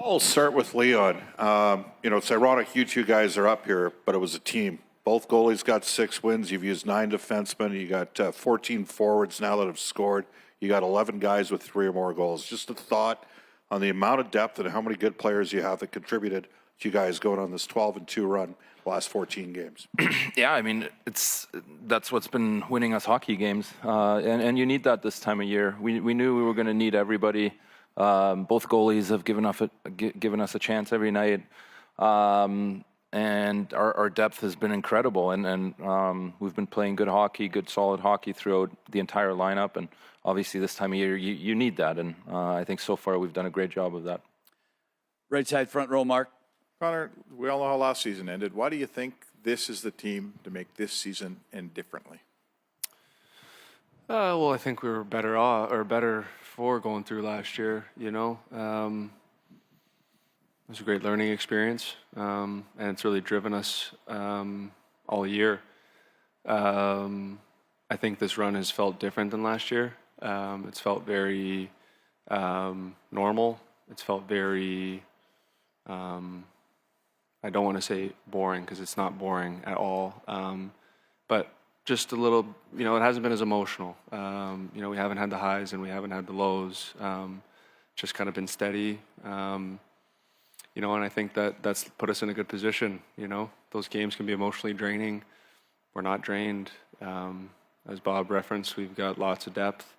I'll start with Leon. It's ironic you two guys are up here, but it was a team. Both goalies got 6 wins. You've used 9 defensemen. You got 14 forwards now that have scored. You got 11 guys with 3 or more goals. Just a thought on the amount of depth and how many good players you have that contributed to you guys going on this 12-2 run the last 14 games. Yeah, I mean, that's what's been winning us hockey games, and you need that this time of year. We knew we were going to need everybody. Both goalies have given us a chance every night, and our depth has been incredible. And we've been playing good hockey, good solid hockey throughout the entire lineup. And obviously, this time of year, you need that. And I think so far we've done a great job of that. Right side front row, Mark. Connor, we all know how last season ended. Why do you think this is the team to make this season end differently? Well, I think we were better for going through last year. It was a great learning experience, and it's really driven us all year. I think this run has felt different than last year. It's felt very normal. It's felt very, I don't want to say boring because it's not boring at all, but just a little, it hasn't been as emotional. We haven't had the highs and we haven't had the lows. Just kind of been steady. And I think that's put us in a good position. Those games can be emotionally draining. We're not drained. As Bob referenced, we've got lots of depth.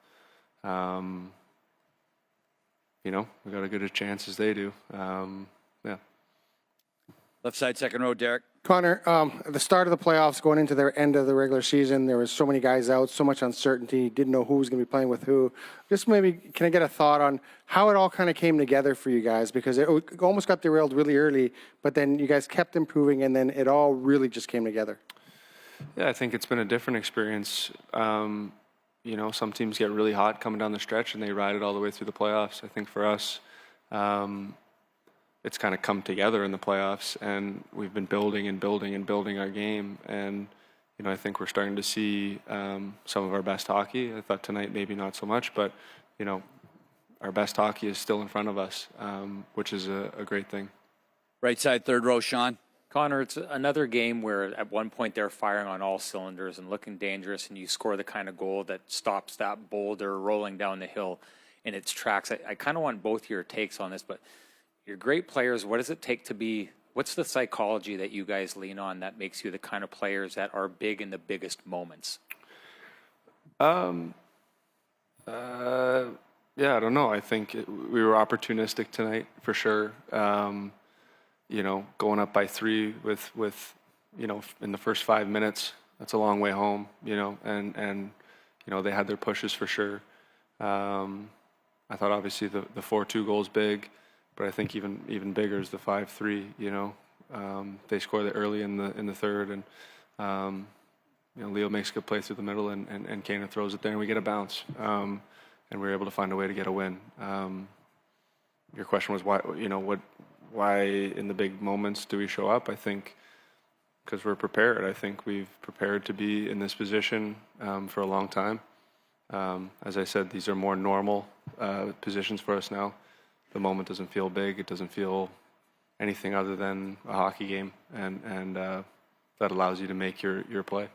We've got as good a chance as they do. Yeah. Left side, second row, Derek. Connor, at the start of the playoffs, going into the end of the regular season, there was so many guys out, so much uncertainty, didn't know who was going to be playing with who. Just maybe, can I get a thought on how it all kind of came together for you guys? Because it almost got derailed really early, but then you guys kept improving, and then it all really just came together. Yeah, I think it's been a different experience. Some teams get really hot coming down the stretch, and they ride it all the way through the playoffs. I think for us, it's kind of come together in the playoffs, and we've been building and building and building our game. And, I think we're starting to see some of our best hockey. I thought tonight maybe not so much, but, our best hockey is still in front of us, which is a great thing. Right side, third row, Sean. Connor, it's another game where at one point they're firing on all cylinders and looking dangerous, and you score the kind of goal that stops that boulder rolling down the hill in its tracks. I kind of want both your takes on this, but you're great players. What does it take to be, what's the psychology that you guys lean on that makes you the kind of players that are big in the biggest moments? Yeah, I don't know. I think we were opportunistic tonight for sure. Going up by 3 with in the first 5 minutes, that's a long way home, and they had their pushes for sure. I thought obviously the 4-2 goal is big, but I think even bigger is the 5-3. They scored it early in the third, and Leo makes a good play through the middle, and Kana throws it there, and we get a bounce, and we're able to find a way to get a win. Your question was why in the big moments do we show up? I think because we're prepared. I think we've prepared to be in this position for a long time. As I said, these are more normal positions for us now. The moment doesn't feel big. It doesn't feel anything other than a hockey game, and that allows you to make your play.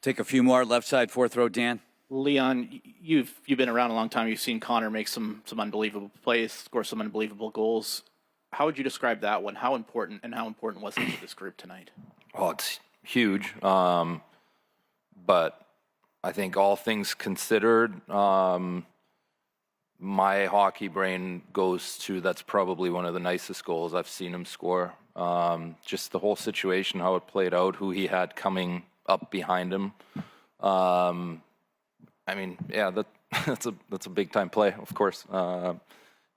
Take a few more. Left side, fourth row, Dan. Leon, you've been around a long time. You've seen Connor make some unbelievable plays, score some unbelievable goals. How would you describe that one? How important was it to this group tonight? Oh, it's huge. But I think all things considered, my hockey brain goes to that's probably one of the nicest goals I've seen him score. Just the whole situation, how it played out, who he had coming up behind him. That's a big time play, of course.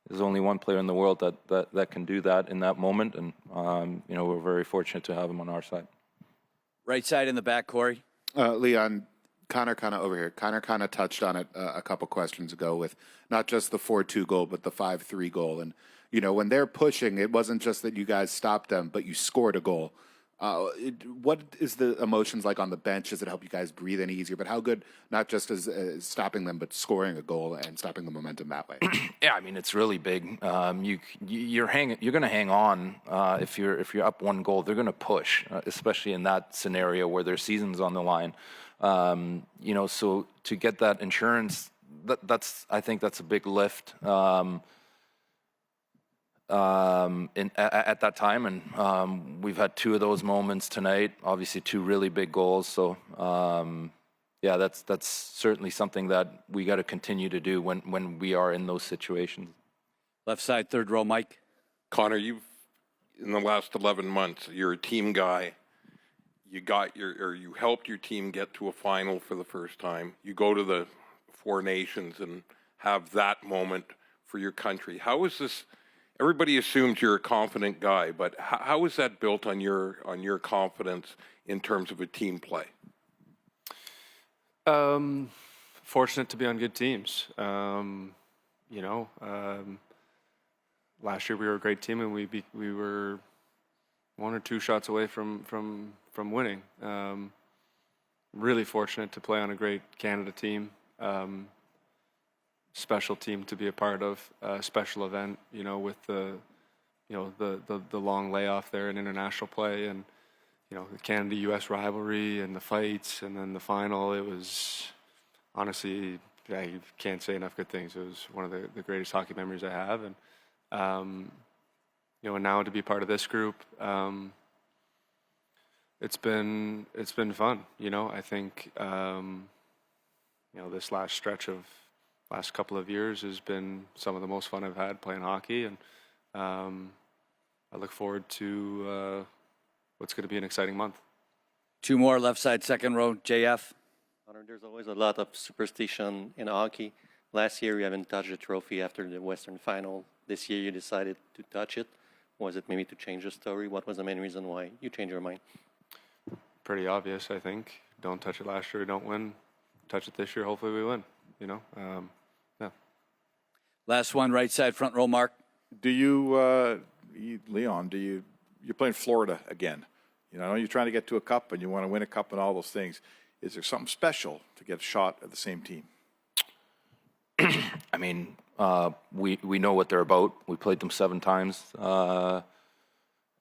There's only one player in the world that can do that in that moment, and we're very fortunate to have him on our side. Right side in the back, Corey. Leon, Connor kind of over here. Connor kind of touched on it a couple questions ago with not just the 4-2 goal, but the 5-3 goal. And when they're pushing, it wasn't just that you guys stopped them, but you scored a goal. What is the emotions like on the bench? Does it help you guys breathe any easier? But how good, not just as stopping them, but scoring a goal and stopping the momentum that way? Yeah, I mean it's really big. You're going to hang on if you're up 1 goal. They're going to push, especially in that scenario where their season's on the line. So to get that insurance, I think that's a big lift. At that time, and we've had 2 of those moments tonight. Obviously, 2 really big goals. So, yeah, that's certainly something that we got to continue to do when we are in those situations. Left side, third row, Mike. Connor, you've in the last 11 months, you're a team guy. You helped your team get to a final for the first time. You go to the 4 Nations and have that moment for your country. How is this? Everybody assumes you're a confident guy, but how is that built on your confidence in terms of a team play? Fortunate to be on good teams. Last year we were a great team, and we were 1 or 2 shots away from winning. Really fortunate to play on a great Canada team. Special team to be a part of, a special event, with the long layoff there in international play, and the Canada-U.S. rivalry and the fights, and then the final. It was honestly, I can't say enough good things. It was one of the greatest hockey memories I have, and and now to be part of this group, it's been fun. I think this last stretch of last couple of years has been some of the most fun I've had playing hockey, and I look forward to what's going to be an exciting month. 2 more, left side, second row, JF. There's always a lot of superstition in hockey. Last year, you haven't touched the trophy after the Western Final. This year, you decided to touch it. Was it maybe to change the story? What was the main reason why you changed your mind? Pretty obvious, I think. Don't touch it last year, don't win. Touch it this year, hopefully we win. Yeah. Last one, right side, front row, Mark. Do you, Leon, you're playing Florida again. You're trying to get to a cup and you want to win a cup and all those things. Is there something special to get a shot at the same team? I mean, we know what they're about. We played them 7 times,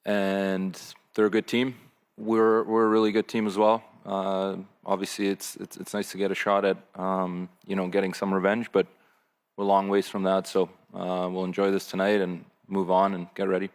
and they're a good team. We're a really good team as well. Obviously, it's nice to get a shot at getting some revenge, but we're a long ways from that. So we'll enjoy this tonight and move on and get ready.